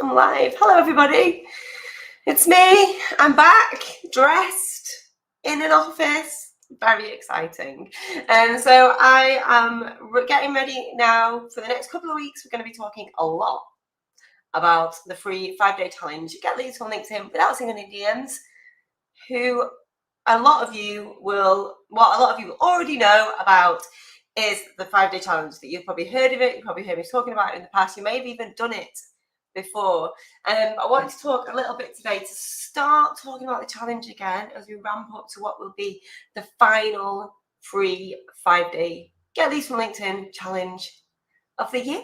I'm live. Hello, everybody. It's me. I'm back, dressed, in an office. Very exciting. And so I am getting ready now for the next couple of weeks. We're going to be talking a lot about the free 5-day challenge. Get leads on LinkedIn without seeing any DMs, who a lot of you already know about is the 5-day challenge. That you've probably heard of it, you've probably heard me talking about it in the past, you may have even done it before. I wanted to talk a little bit today to start talking about the challenge again as we ramp up to what will be the final free 5-day Get Leads from LinkedIn challenge of the year.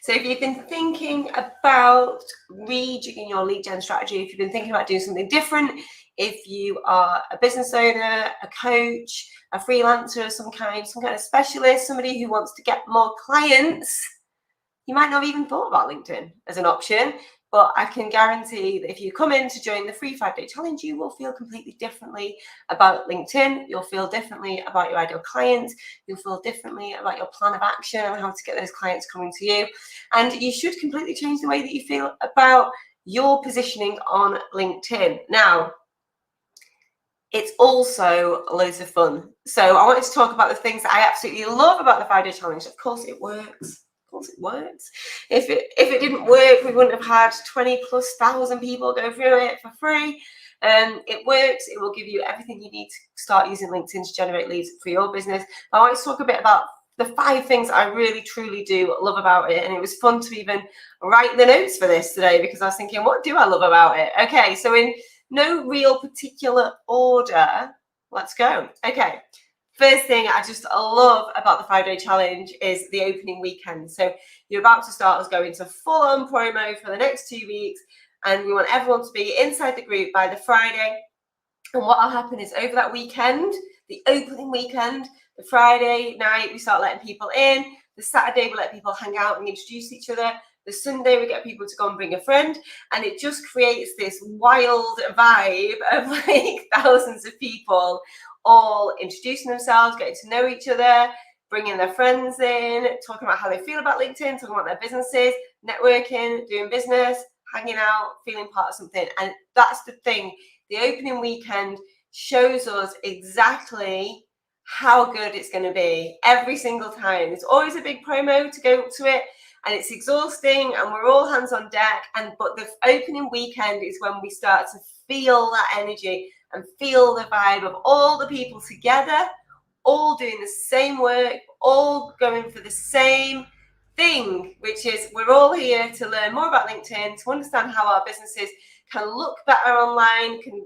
So if you've been thinking about rejigging your lead gen strategy, if you've been thinking about doing something different, if you are a business owner, a coach, a freelancer of some kind of specialist, somebody who wants to get more clients, you might not have even thought about LinkedIn as an option. But I can guarantee that if you come in to join the free 5-day challenge, you will feel completely differently about LinkedIn. You'll feel differently about your ideal clients. You'll feel differently about your plan of action and how to get those clients coming to you. And you should completely change the way that you feel about your positioning on LinkedIn. Now, it's also loads of fun. So I wanted to talk about the things that I absolutely love about the 5-day challenge. Of course, it works. It works. If it didn't work, we wouldn't have had 20,000+ people go through it for free. It works. It will give you everything you need to start using LinkedIn to generate leads for your business. I want to talk a bit about the 5 things I really truly do love about it, and it was fun to even write the notes for this today because I was thinking, what do I love about it? Okay, so in no real particular order, let's go. Okay. First thing I just love about the 5-day challenge is the opening weekend. So you're about to start us going into full-on promo for the next 2 weeks, and we want everyone to be inside the group by the Friday. And what will happen is over that weekend, the opening weekend, the Friday night, we start letting people in. The Saturday, we let people hang out and introduce each other. The Sunday, we get people to go and bring a friend. And it just creates this wild vibe of like thousands of people all introducing themselves, getting to know each other, bringing their friends in, talking about how they feel about LinkedIn, talking about their businesses, networking, doing business, hanging out, feeling part of something. And that's the thing. The opening weekend shows us exactly how good it's going to be every single time. There's always a big promo to go up to it, and it's exhausting, and we're all hands on deck. But the opening weekend is when we start to feel that energy and feel the vibe of all the people together, all doing the same work, all going for the same thing, which is we're all here to learn more about LinkedIn, to understand how our businesses can look better online, can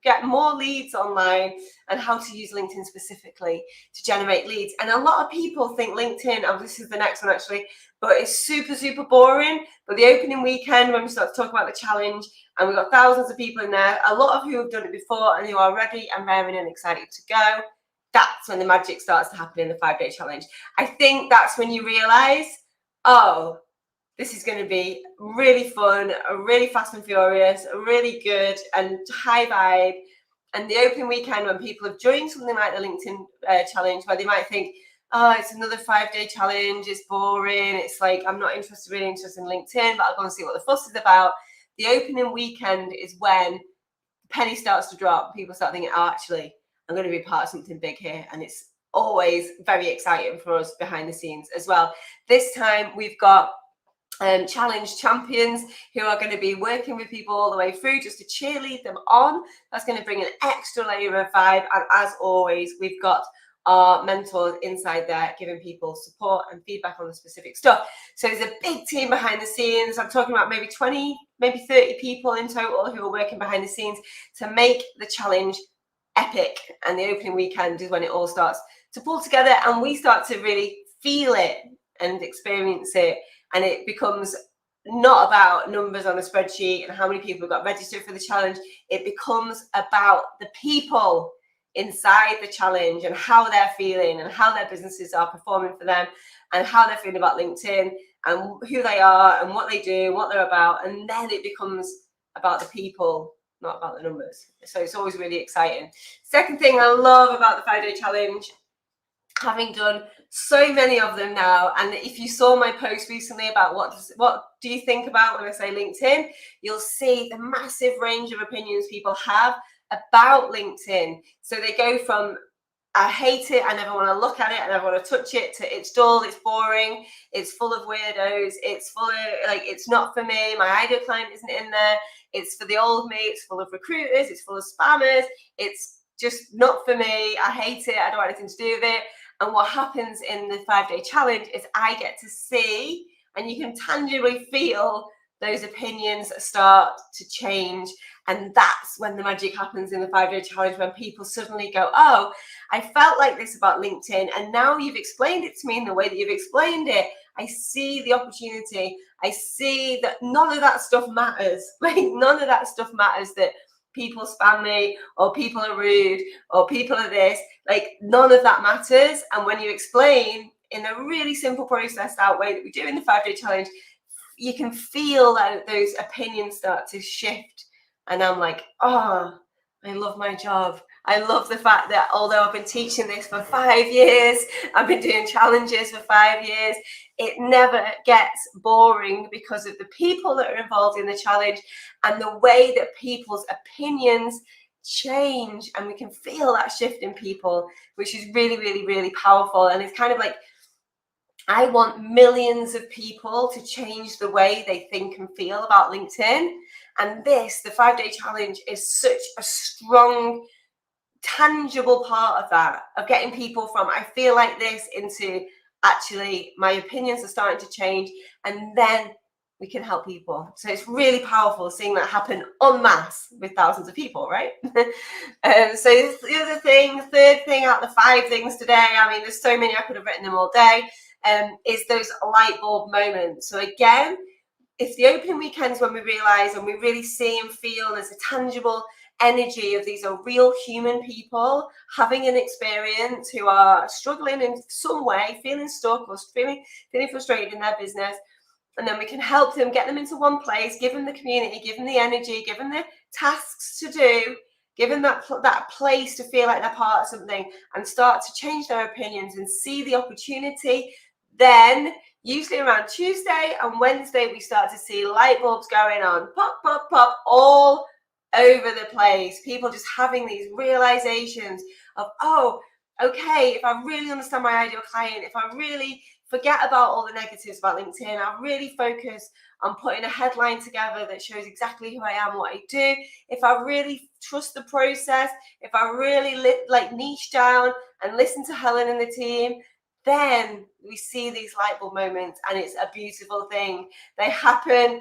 get more leads online, and how to use LinkedIn specifically to generate leads. And a lot of people think LinkedIn, this is the next one actually, but it's super, super boring. But the opening weekend, when we start to talk about the challenge, and we've got thousands of people in there, a lot of who have done it before and who are ready and raring and excited to go, that's when the magic starts to happen in the 5-day challenge. I think that's when you realize, oh, this is going to be really fun, really fast and furious, really good and high vibe. And the open weekend, when people have joined something like the LinkedIn challenge, where they might think, oh, it's another 5-day challenge, it's boring, it's like, I'm not really interested in LinkedIn, but I'll go and see what the fuss is about. The opening weekend is when the penny starts to drop. People start thinking, oh, actually, I'm going to be part of something big here. And it's always very exciting for us behind the scenes as well. This time we've got challenge champions who are going to be working with people all the way through just to cheerlead them on. That's going to bring an extra layer of vibe. And as always, we've got our mentors inside there giving people support and feedback on the specific stuff. So there's a big team behind the scenes. I'm talking about maybe 20, maybe 30 people in total who are working behind the scenes to make the challenge epic. And the opening weekend is when it all starts to pull together and we start to really feel it and experience it. And it becomes not about numbers on a spreadsheet and how many people got registered for the challenge. It becomes about the people inside the challenge and how they're feeling and how their businesses are performing for them and how they're feeling about LinkedIn and who they are and what they do, what they're about. And then it becomes about the people, not about the numbers. So it's always really exciting. Second thing I love about the 5-day challenge having done so many of them now, and if you saw my post recently about what do you think about when I say LinkedIn, you'll see the massive range of opinions people have about LinkedIn. So they go from I hate it, I never want to look at it, I never want to touch it, to it's dull, it's boring, it's full of weirdos, it's full of, like, it's not for me, my ideal client isn't in there, it's for the old me, it's full of recruiters, it's full of spammers, it's just not for me, I hate it, I don't want anything to do with it. And what happens in the 5-day challenge is I get to see, and you can tangibly feel those opinions start to change. And that's when the magic happens in the 5-day challenge, when people suddenly go, oh, I felt like this about LinkedIn, and now you've explained it to me in the way that you've explained it. I see the opportunity. I see that none of that stuff matters. Like, none of that stuff matters, that people spam me, or people are rude, or people are this. Like, none of that matters. And when you explain in a really simple, processed out way that we do in the 5-day challenge, you can feel that those opinions start to shift. And I'm like, oh, I love my job. I love the fact that although I've been teaching this for 5 years, I've been doing challenges for 5 years, it never gets boring because of the people that are involved in the challenge and the way that people's opinions change. And we can feel that shift in people, which is really, really, really powerful. And it's kind of like, I want millions of people to change the way they think and feel about LinkedIn. And this, the 5-day challenge, is such a strong, tangible part of that, of getting people from I feel like this into actually my opinions are starting to change, and then we can help people. So it's really powerful seeing that happen en masse with thousands of people, right? So the other thing, third thing out of the 5 things today, I mean, there's so many, I could have written them all day, is those light bulb moments. So again, it's the opening weekends when we realize and we really see and feel there's a tangible energy of these are real human people having an experience, who are struggling in some way, feeling stuck or feeling frustrated in their business. And then we can help them, get them into one place, give them the community, give them the energy, give them the tasks to do, give them that place to feel like they're part of something, and start to change their opinions and see the opportunity. Then usually around Tuesday and Wednesday, we start to see light bulbs going on, pop, pop, pop, all over the place. People just having these realizations of, oh, okay, if I really understand my ideal client, if I really forget about all the negatives about LinkedIn, I really focus on putting a headline together that shows exactly who I am, what I do, if I really trust the process, if I really niche down and listen to Helen and the team, then we see these light bulb moments, and it's a beautiful thing. They happen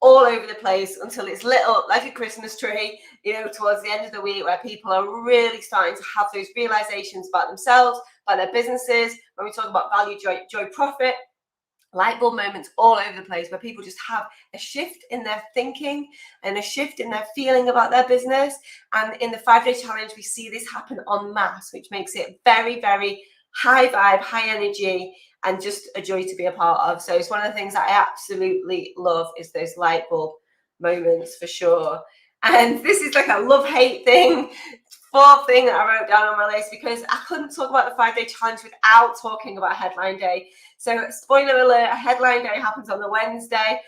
all over the place until it's lit up like a Christmas tree, towards the end of the week, where people are really starting to have those realizations about themselves, about their businesses. When we talk about value, joy, profit, light bulb moments all over the place, where people just have a shift in their thinking and a shift in their feeling about their business. And in the 5-day challenge, we see this happen en masse, which makes it very, very high vibe, high energy, and just a joy to be a part of. So it's one of the things that I absolutely love, is those light bulb moments, for sure. And this is like a love-hate thing, 4th thing that I wrote down on my list, because I couldn't talk about the 5-day challenge without talking about headline day. So spoiler alert, headline day happens on the Wednesday.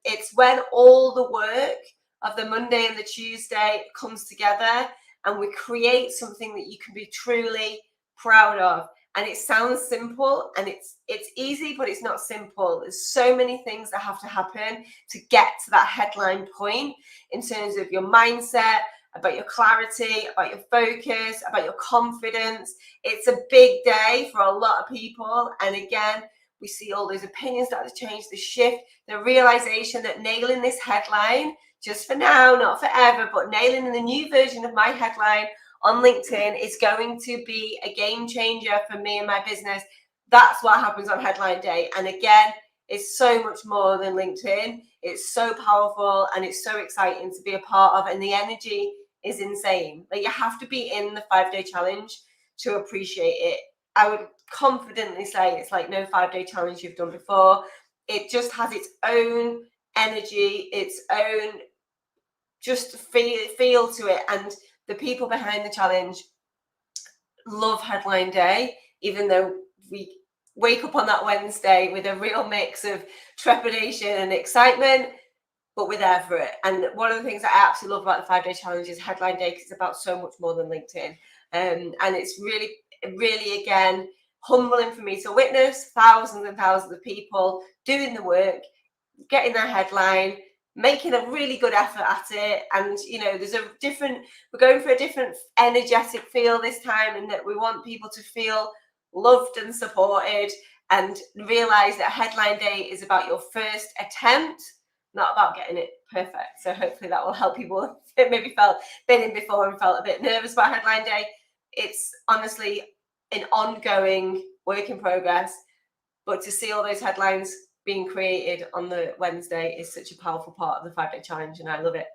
It's when all the work of the Monday and the Tuesday comes together, and we create something that you can be truly proud of. And it sounds simple, and it's easy, but it's not simple. There's so many things that have to happen to get to that headline point, in terms of your mindset, about your clarity, about your focus, about your confidence. It's a big day for a lot of people. And again, we see all those opinions start to change, the shift, the realization that nailing this headline, just for now, not forever, but nailing the new version of my headline on LinkedIn is going to be a game changer for me and my business. That's what happens on headline day. And again, it's so much more than LinkedIn. It's so powerful, and it's so exciting to be a part of, and the energy is insane. Like, you have to be in the 5-day challenge to appreciate it. I would confidently say it's like no 5-day challenge you've done before. It just has its own energy, its own just feel to it. And the people behind the challenge love headline day. even though we wake up on that Wednesday with a real mix of trepidation and excitement, but we're there for it. And one of the things that I absolutely love about the 5-day challenge is Headline Day, because it's about so much more than LinkedIn. And it's really, really, again, humbling for me to witness thousands and thousands of people doing the work, getting their headline, making a really good effort at it. And, you know, we're going for a different energetic feel this time, and that we want people to feel loved and supported, and realize that Headline Day is about your first attempt, not about getting it perfect. So hopefully that will help people that maybe been in before and felt a bit nervous about Headline Day. It's honestly an ongoing work in progress, but to see all those headlines being created on the Wednesday is such a powerful part of the 5-day challenge, and I love it.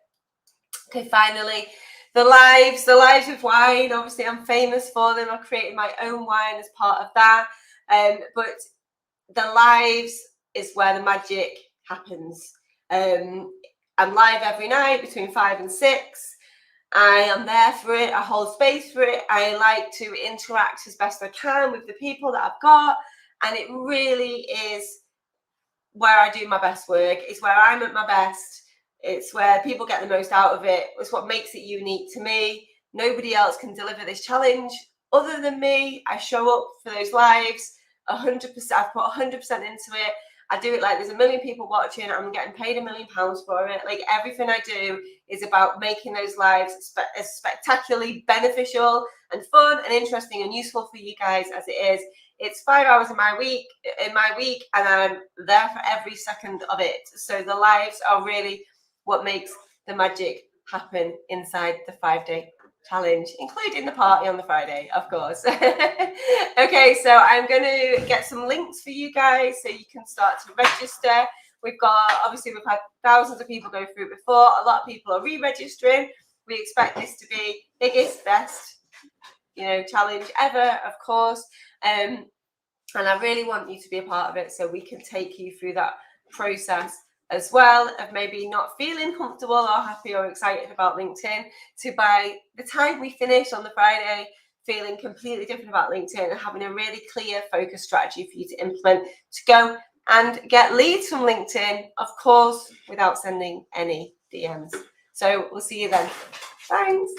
Okay, finally, the lives with wine. Obviously, I'm famous for them. I created my own wine as part of that. But the lives is where the magic happens. I'm live every night between 5 and 6. I am there for it. I hold space for it. I like to interact as best I can with the people that I've got. And it really is where I do my best work. It's where I'm at my best. It's where people get the most out of it. It's what makes it unique to me. Nobody else can deliver this challenge other than me. I show up for those lives 100%. I've put 100% into it. I do it like there's a million people watching. I'm getting paid £1 million for it. Like, everything I do is about making those lives as spectacularly beneficial and fun and interesting and useful for you guys as it is. It's 5 hours in my week, and I'm there for every second of it. So the lives are really what makes the magic happen inside the 5-day challenge, including the party on the Friday, of course. Okay, so I'm going to get some links for you guys so you can start to register. We've had thousands of people go through it before. A lot of people are re-registering. We expect this to be biggest, best, challenge ever, of course. And I really want you to be a part of it, so we can take you through that process as well, of maybe not feeling comfortable or happy or excited about LinkedIn, to by the time we finish on the Friday, feeling completely different about LinkedIn and having a really clear focus strategy for you to implement to go and get leads from LinkedIn, of course, without sending any DMs. So we'll see you then. Thanks.